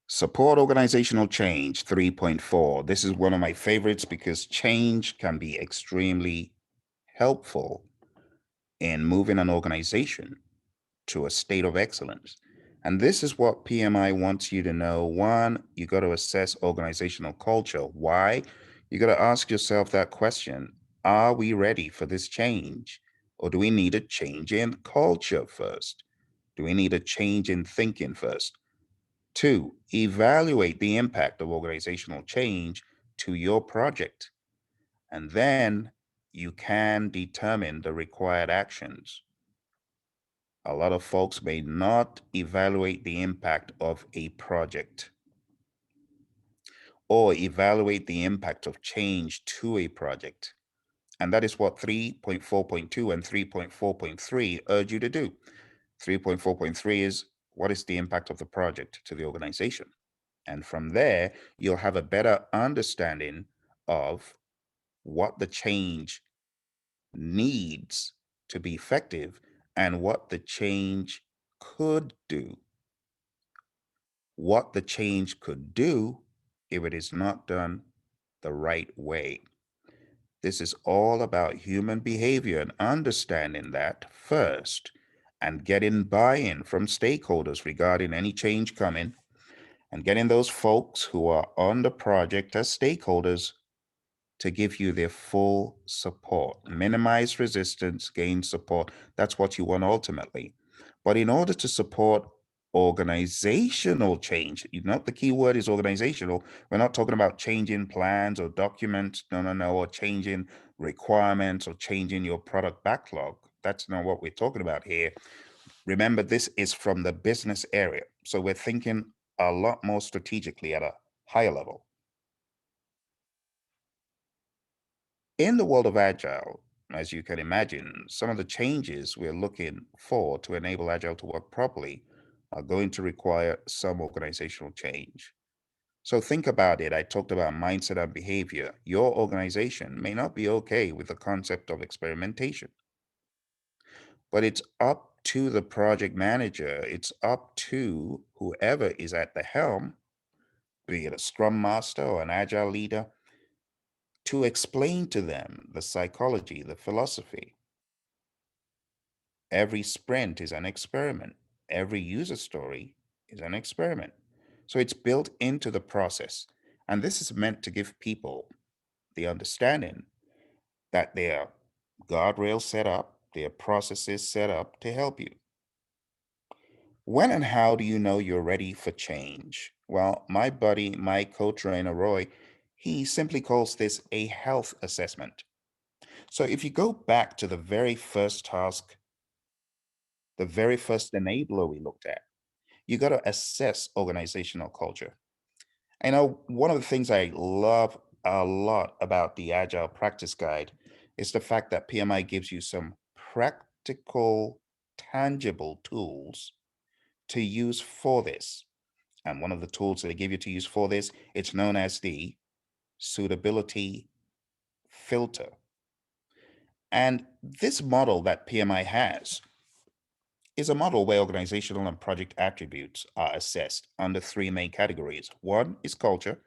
Support organizational change 3.4. This is one of my favorites because change can be extremely helpful in moving an organization to a state of excellence. And this is what PMI wants you to know. One, you got to assess organizational culture. Why? You got to ask yourself that question. Are we ready for this change? Or do we need a change in culture first? Do we need a change in thinking first? Two, evaluate the impact of organizational change to your project. And then you can determine the required actions. A lot of folks may not evaluate the impact of a project or evaluate the impact of change to a project. And that is what 3.4.2 and 3.4.3 urge you to do. 3.4.3 is what is the impact of the project to the organization? And from there, you'll have a better understanding of what the change needs to be effective and what the change could do. What the change could do if it is not done the right way. This is all about human behavior and understanding that first and getting buy in from stakeholders regarding any change coming and getting those folks who are on the project as stakeholders to give you their full support. Minimize resistance, gain support. That's what you want ultimately. But in order to support organizational change, you know, the key word is organizational. We're not talking about changing plans or documents, no, or changing requirements or changing your product backlog. That's not what we're talking about here. Remember, this is from the business area. So we're thinking a lot more strategically at a higher level. In the world of Agile, as you can imagine, some of the changes we're looking for to enable Agile to work properly are going to require some organizational change. So think about it. I talked about mindset and behavior. Your organization may not be okay with the concept of experimentation, but it's up to the project manager, it's up to whoever is at the helm, be it a scrum master or an agile leader, to explain to them the psychology, the philosophy. Every sprint is an experiment. Every user story is an experiment. So it's built into the process. And this is meant to give people the understanding that there are guardrails set up, there are processes set up to help you. When and how do you know you're ready for change? Well, my buddy, my co-trainer Roy, he simply calls this a health assessment. So if you go back to the very first task, the very first enabler we looked at, you got to assess organizational culture. I know one of the things I love a lot about the Agile Practice Guide is the fact that PMI gives you some practical, tangible tools to use for this. And one of the tools that they give you to use for this, it's known as the suitability filter. And this model that PMI has is a model where organizational and project attributes are assessed under three main categories. One is culture.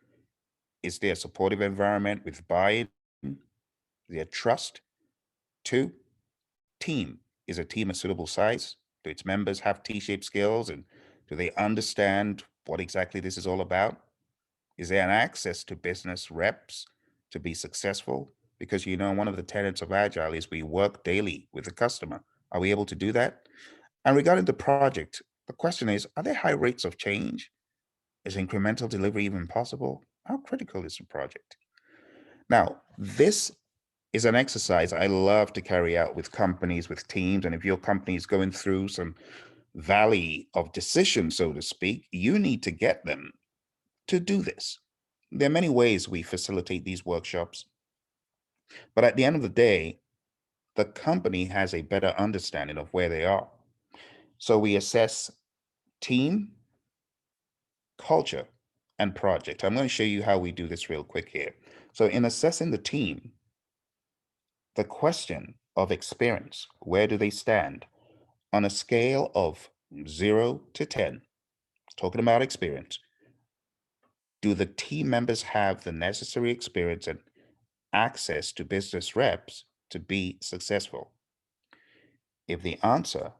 Is there a supportive environment with buy-in? Is there trust? Two, team. Is a team a suitable size? Do its members have T-shaped skills and do they understand what exactly this is all about? Is there an access to business reps to be successful? Because you know, one of the tenets of Agile is we work daily with the customer. Are we able to do that? And regarding the project, the question is, are there high rates of change? Is incremental delivery even possible? How critical is the project? Now, this is an exercise I love to carry out with companies, with teams. And if your company is going through some valley of decision, so to speak, you need to get them to do this. There are many ways we facilitate these workshops, but at the end of the day, the company has a better understanding of where they are. So we assess team, culture, and project. I'm going to show you how we do this real quick here. So in assessing the team, the question of experience, where do they stand on a scale of 0 to 10, talking about experience, Do the team members have the necessary experience and access to business reps to be successful? If the answer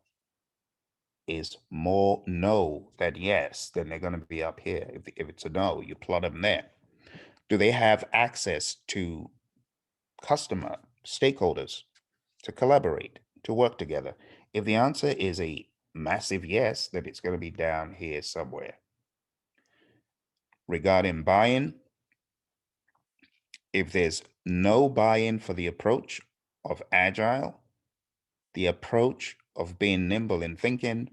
is more no than yes, then they're going to be up here. If it's a no, you plot them there. Do they have access to customer stakeholders to collaborate, to work together? If the answer is a massive yes, then it's going to be down here somewhere. Regarding buy-in, if there's no buy-in for the approach of Agile, the approach of being nimble in thinking,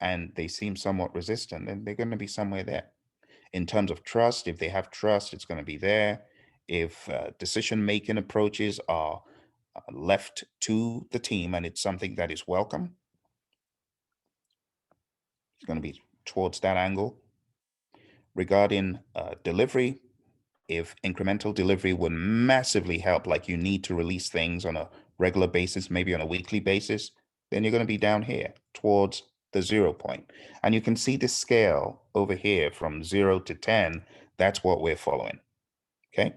and they seem somewhat resistant, then they're going to be somewhere there. In terms of trust, if they have trust, it's going to be there. If decision-making approaches are left to the team and it's something that is welcome, it's going to be towards that angle. Regarding delivery, if incremental delivery would massively help, like you need to release things on a regular basis, maybe on a weekly basis, then you're going to be down here towards the 0 point. And you can see the scale over here from 0 to 10. That's what we're following. Okay.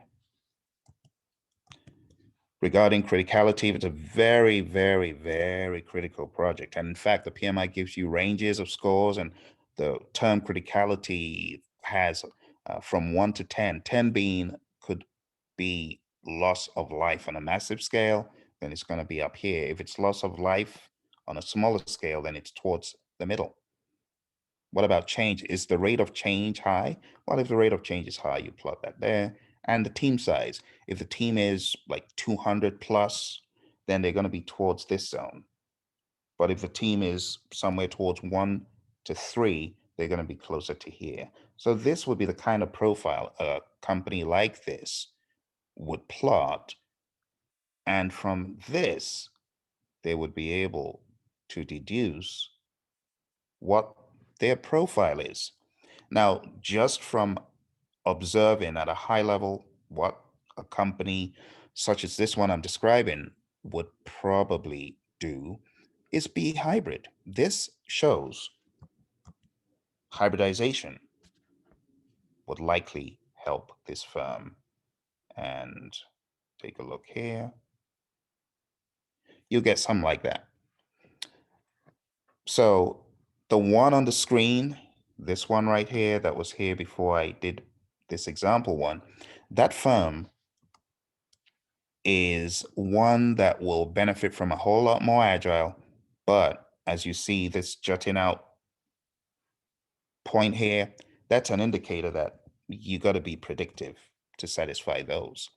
Regarding criticality, it's a very, very, very critical project. And in fact, the PMI gives you ranges of scores, and the term criticality has from 1 to 10, 10 being could be loss of life on a massive scale, then it's going to be up here. If it's loss of life on a smaller scale, then it's towards the middle. What about change? Is the rate of change high? Well, if the rate of change is high, you plot that there. And the team size. If the team is like 200 plus, then they're going to be towards this zone. But if the team is somewhere towards 1 to 3, they're going to be closer to here. So this would be the kind of profile a company like this would plot. And from this, they would be able to deduce what their profile is. Now, just from observing at a high level what a company such as this one I'm describing would probably do is be hybrid. This shows hybridization would likely help this firm. And take a look here. You'll get something like that. So the one on the screen, this one right here that was here before I did this example one, that firm is one that will benefit from a whole lot more agile. But as you see this jutting out point here, that's an indicator that you got to be predictive to satisfy those.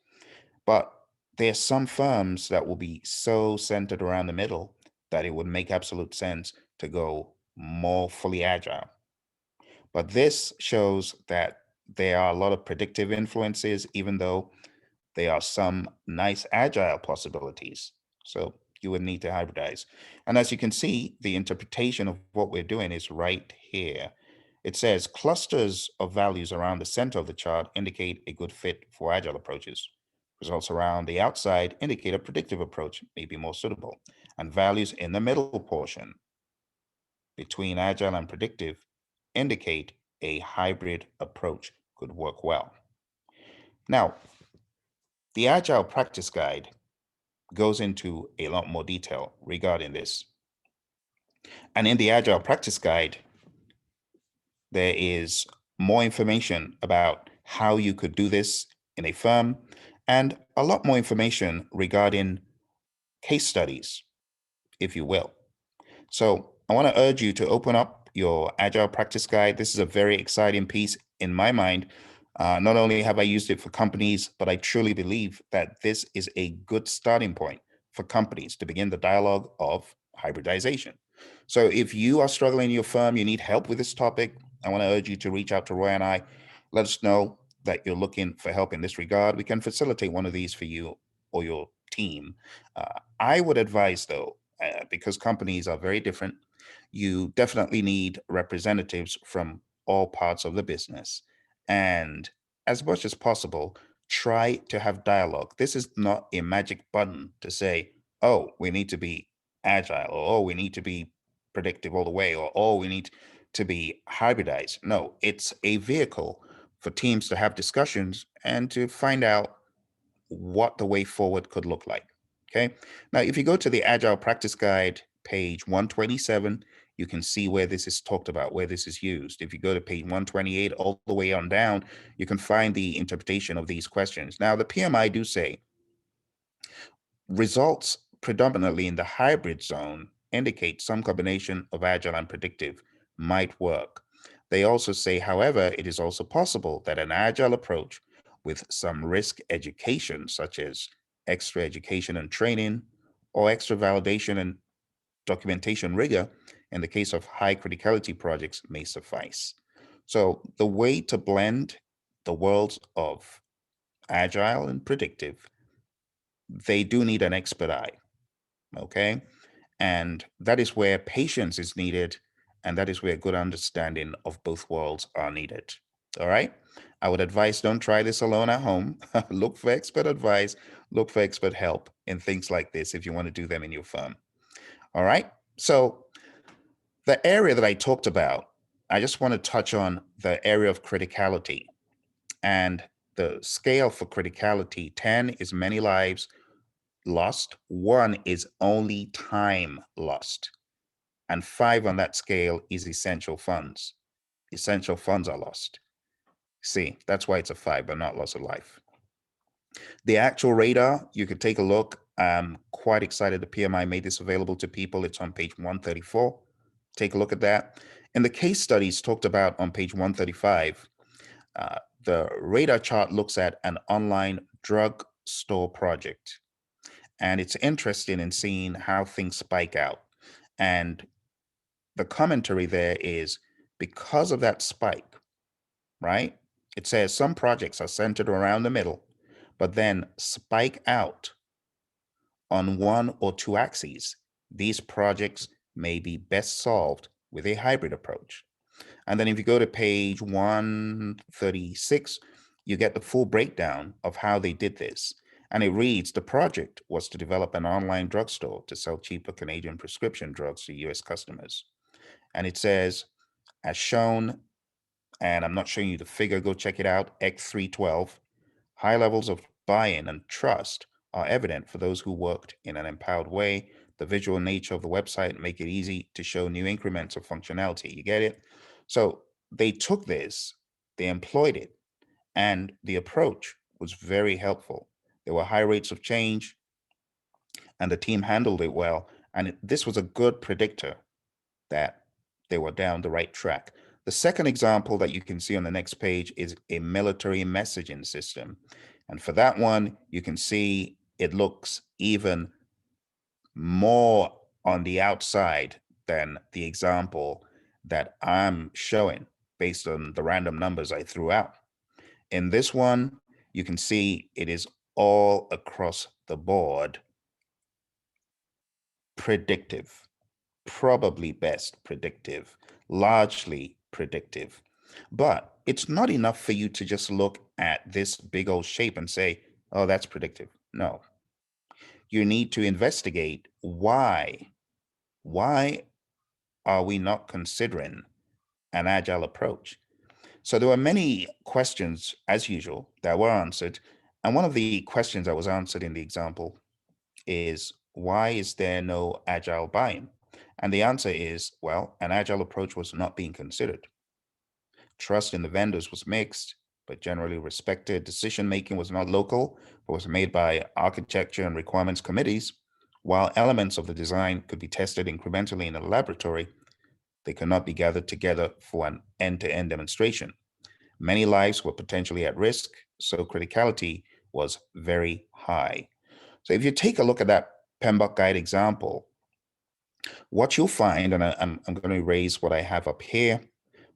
But there are some firms that will be so centered around the middle that it would make absolute sense to go more fully agile. But this shows that there are a lot of predictive influences, even though there are some nice agile possibilities. So you would need to hybridize. And as you can see, the interpretation of what we're doing is right here. It says clusters of values around the center of the chart indicate a good fit for agile approaches. Results around the outside indicate a predictive approach may be more suitable. And values in the middle portion between agile and predictive indicate a hybrid approach could work well. Now, the Agile Practice Guide goes into a lot more detail regarding this. And in the Agile Practice Guide, there is more information about how you could do this in a firm and a lot more information regarding case studies, if you will. So I want to urge you to open up your Agile Practice Guide. This is a very exciting piece in my mind. Not only have I used it for companies, but I truly believe that this is a good starting point for companies to begin the dialogue of hybridization. So if you are struggling in your firm, you need help with this topic, I want to urge you to reach out to Roy and I. Let us know that you're looking for help in this regard. We can facilitate one of these for you or your team. I would advise, though, because companies are very different, you definitely need representatives from all parts of the business. And as much as possible, try to have dialogue. This is not a magic button to say, oh, we need to be agile, or oh, we need to be predictive all the way, or oh, we need to be hybridized. No, it's a vehicle for teams to have discussions and to find out what the way forward could look like. Okay. Now, if you go to the Agile Practice Guide, page 127, you can see where this is talked about, where this is used. If you go to page 128, all the way on down, you can find the interpretation of these questions. Now, the PMI do say results predominantly in the hybrid zone indicate some combination of agile and predictive might work. They also say, however, it is also possible that an agile approach with some risk education, such as extra education and training, or extra validation and documentation rigor in the case of high criticality projects, may suffice. So, the way to blend the worlds of agile and predictive, they do need an expert eye. Okay. And that is where patience is needed. And that is where good understanding of both worlds are needed. All right. I would advise don't try this alone at home. Look for expert advice, look for expert help in things like this if you want to do them in your firm. All right. So, the area that I talked about, I just want to touch on the area of criticality. And the scale for criticality: 10 is many lives lost, 1 is only time lost, and 5 on that scale is essential funds. Essential funds are lost. See, that's why it's a 5, but not loss of life. The actual radar, you could take a look. I'm quite excited the PMI made this available to people. It's on page 134. Take a look at that. And the case studies talked about on page 135, the radar chart looks at an online drug store project. And it's interesting in seeing how things spike out. And the commentary there is because of that spike, right? It says some projects are centered around the middle, but then spike out on one or two axes. These projects may be best solved with a hybrid approach. And then if you go to page 136, you get the full breakdown of how they did this. And it reads, the project was to develop an online drugstore to sell cheaper Canadian prescription drugs to US customers. And it says, as shown, and I'm not showing you the figure, go check it out, X312, high levels of buy-in and trust are evident for those who worked in an empowered way. The visual nature of the website make it easy to show new increments of functionality. You get it? So they took this, they employed it, and the approach was very helpful. There were high rates of change, and the team handled it well. And this was a good predictor that they were down the right track. The second example that you can see on the next page is a military messaging system. And for that one, you can see it looks even more on the outside than the example that I'm showing based on the random numbers I threw out. In this one, you can see it is all across the board predictive, probably best predictive, largely predictive. But it's not enough for you to just look at this big old shape and say, oh, that's predictive. No, you need to investigate why. Why are we not considering an agile approach? So there were many questions, as usual, that were answered. And one of the questions that was answered in the example is, why is there no agile buy-in? And the answer is, well, an agile approach was not being considered. Trust in the vendors was mixed, but generally respected. Decision making was not local, but was made by architecture and requirements committees. While elements of the design could be tested incrementally in a laboratory, they could not be gathered together for an end-to-end demonstration. Many lives were potentially at risk, so criticality was very high. So if you take a look at that PMBOK guide example, what you'll find, and I'm going to erase what I have up here,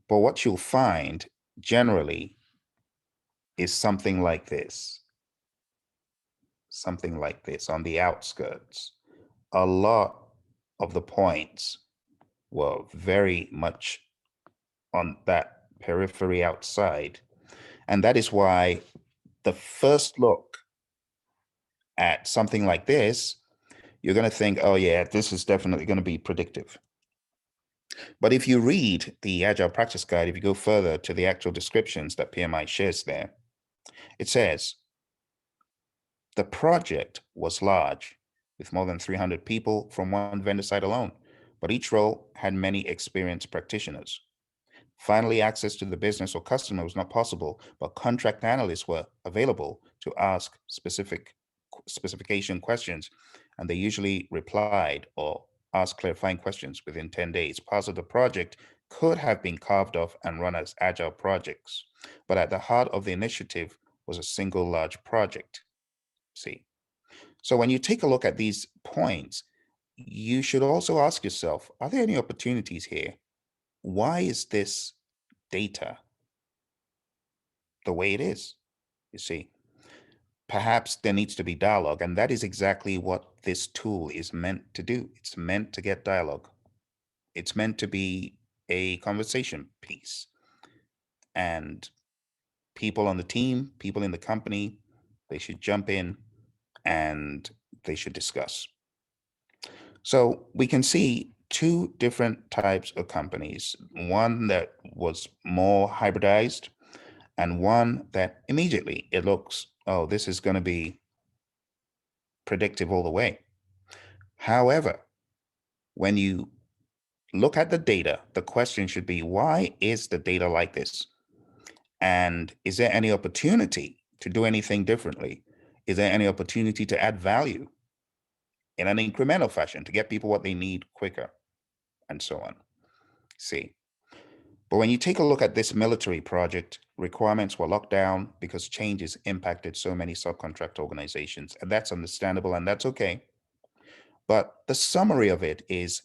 but what you'll find generally is something like this on the outskirts. A lot of the points were very much on that periphery outside. And that is why the first look at something like this, you're going to think, oh, yeah, this is definitely going to be predictive. But if you read the Agile Practice Guide, if you go further to the actual descriptions that PMI shares there, it says the project was large, with more than 300 people from one vendor site alone, but each role had many experienced practitioners. Finally, access to the business or customer was not possible, but contract analysts were available to ask specification questions, and they usually replied or asked clarifying questions within 10 days. Parts of the project could have been carved off and run as agile projects, but at the heart of the initiative was a single large project. See, so when you take a look at these points, you should also ask yourself, are there any opportunities here? Why is this data the way it is? You see, perhaps there needs to be dialogue, and that is exactly what this tool is meant to do. It's meant to get dialogue. It's meant to be a conversation piece. And people on the team, people in the company, they should jump in and they should discuss. So we can see two different types of companies, one that was more hybridized and one that immediately it looks, oh, this is going to be predictive all the way. However, when you look at the data, the question should be, why is the data like this? And is there any opportunity to do anything differently? Is there any opportunity to add value in an incremental fashion to get people what they need quicker and so on? See, but when you take a look at this military project, requirements were locked down because changes impacted so many subcontract organizations. And that's understandable and that's okay. But the summary of it is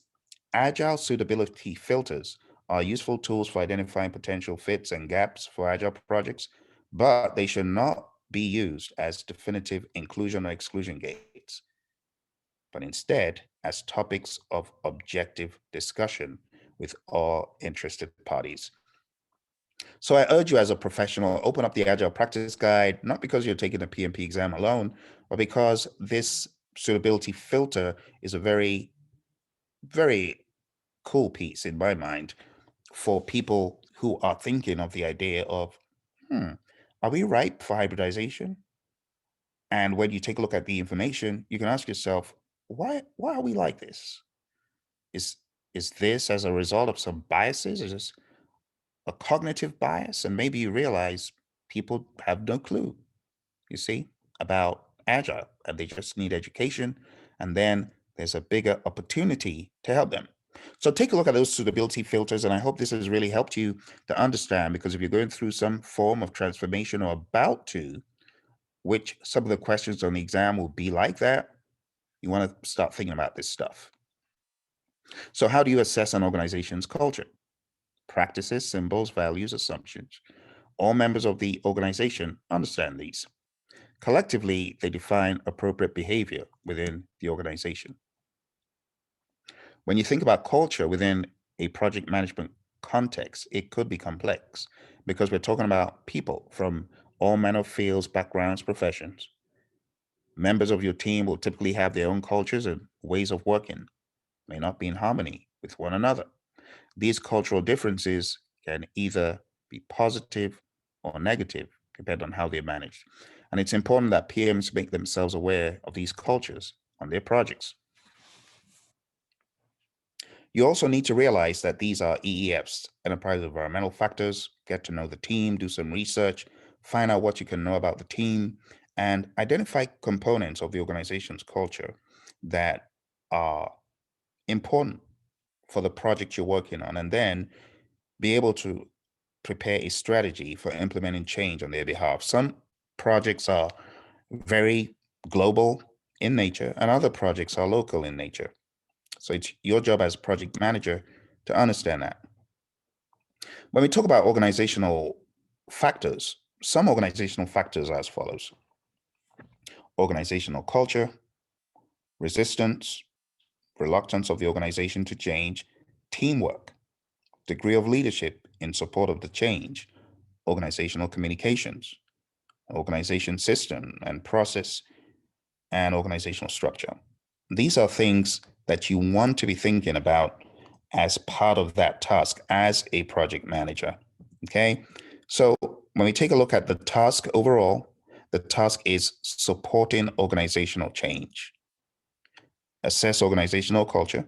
Agile suitability filters are useful tools for identifying potential fits and gaps for Agile projects, but they should not be used as definitive inclusion or exclusion gates, but instead as topics of objective discussion with all interested parties. So I urge you as a professional, open up the Agile Practice Guide, not because you're taking the PMP exam alone, but because this suitability filter is a very, very cool piece in my mind for people who are thinking of the idea of, hmm, are we ripe for hybridization? And when you take a look at the information, you can ask yourself, why are we like this? Is is this as a result of some biases? Is this a cognitive bias? And maybe you realize people have no clue, you see, about Agile, and they just need education. And then there's a bigger opportunity to help them. So take a look at those suitability filters, and I hope this has really helped you to understand, because if you're going through some form of transformation or about to, which some of the questions on the exam will be like that, you want to start thinking about this stuff. So how do you assess an organization's culture? Practices, symbols, values, assumptions. All members of the organization understand these. Collectively, they define appropriate behavior within the organization. When you think about culture within a project management context, it could be complex because we're talking about people from all manner of fields, backgrounds, professions. Members of your team will typically have their own cultures and ways of working, may not be in harmony with one another. These cultural differences can either be positive or negative, depending on how they're managed. And it's important that PMs make themselves aware of these cultures on their projects. You also need to realize that these are EEFs, enterprise environmental factors. Get to know the team, do some research, find out what you can know about the team, and identify components of the organization's culture that are important for the project you're working on, and then be able to prepare a strategy for implementing change on their behalf. Some projects are very global in nature, and other projects are local in nature. So it's your job as a project manager to understand that. When we talk about organizational factors, some organizational factors are as follows: organizational culture, resistance, reluctance of the organization to change, teamwork, degree of leadership in support of the change, organizational communications, organization system and process, and organizational structure. These are things that you want to be thinking about as part of that task as a project manager. Okay. So when we take a look at the task overall, the task is supporting organizational change, assess organizational culture,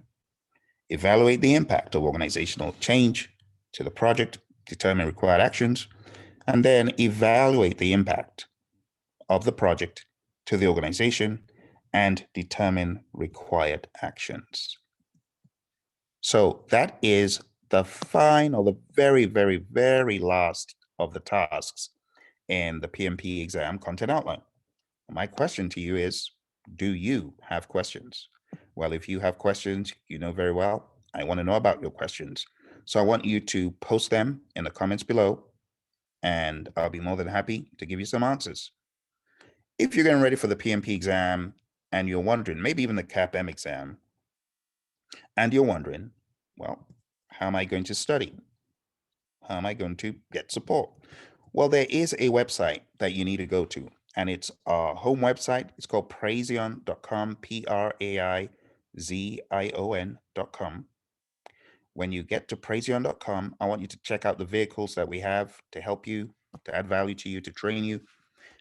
evaluate the impact of organizational change to the project, determine required actions, and then evaluate the impact of the project to the organization and determine required actions. So that is the final, the very, very, very last of the tasks in the PMP exam content outline. My question to you is, do you have questions? Well, if you have questions, you know very well, I want to know about your questions. So I want you to post them in the comments below, and I'll be more than happy to give you some answers. If you're getting ready for the PMP exam and you're wondering, maybe even the CAPM exam, and you're wondering, well, how am I going to study? How am I going to get support? Well, there is a website that you need to go to, and it's our home website. It's called praizion.com, Praizion.com. When you get to praizion.com, I want you to check out the vehicles that we have to help you, to add value to you, to train you.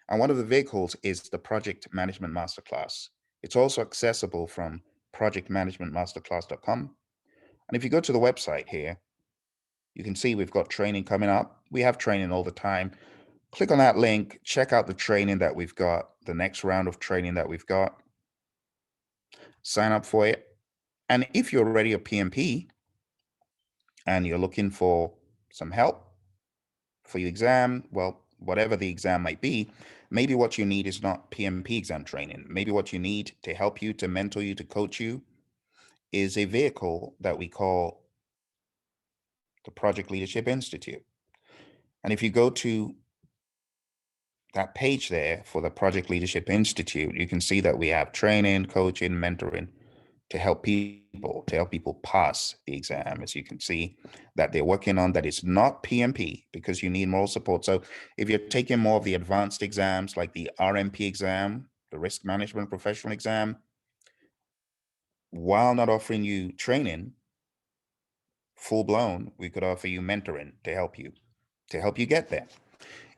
And one of the vehicles is the Project Management Masterclass. It's also accessible from projectmanagementmasterclass.com. And if you go to the website here, you can see we've got training coming up. We have training all the time. Click on that link, check out the training that we've got, the next round of training that we've got. Sign up for it. And if you're already a PMP and you're looking for some help for your exam, well, whatever the exam might be, maybe what you need is not PMP exam training. Maybe what you need to help you, to mentor you, to coach you is a vehicle that we call the Project Leadership Institute. And if you go to that page there for the Project Leadership Institute, you can see that we have training, coaching, mentoring to help people pass the exam. As you can see that they're working on that is not PMP, because you need more support. So if you're taking more of the advanced exams like the RMP exam, the Risk Management Professional exam, while not offering you training full blown, we could offer you mentoring to help you get there.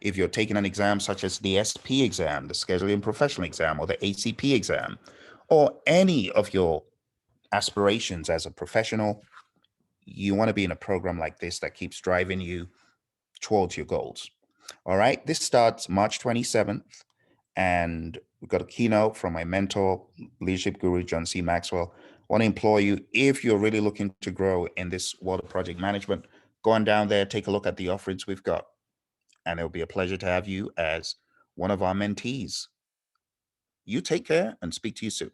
If you're taking an exam such as the SP exam, the Scheduling Professional exam, or the ACP exam, or any of your aspirations as a professional, you want to be in a program like this that keeps driving you towards your goals. All right, this starts March 27th, and we've got a keynote from my mentor, leadership guru, John C. Maxwell. I want to implore you, if you're really looking to grow in this world of project management, go on down there, take a look at the offerings we've got, and it'll be a pleasure to have you as one of our mentees. You take care and speak to you soon.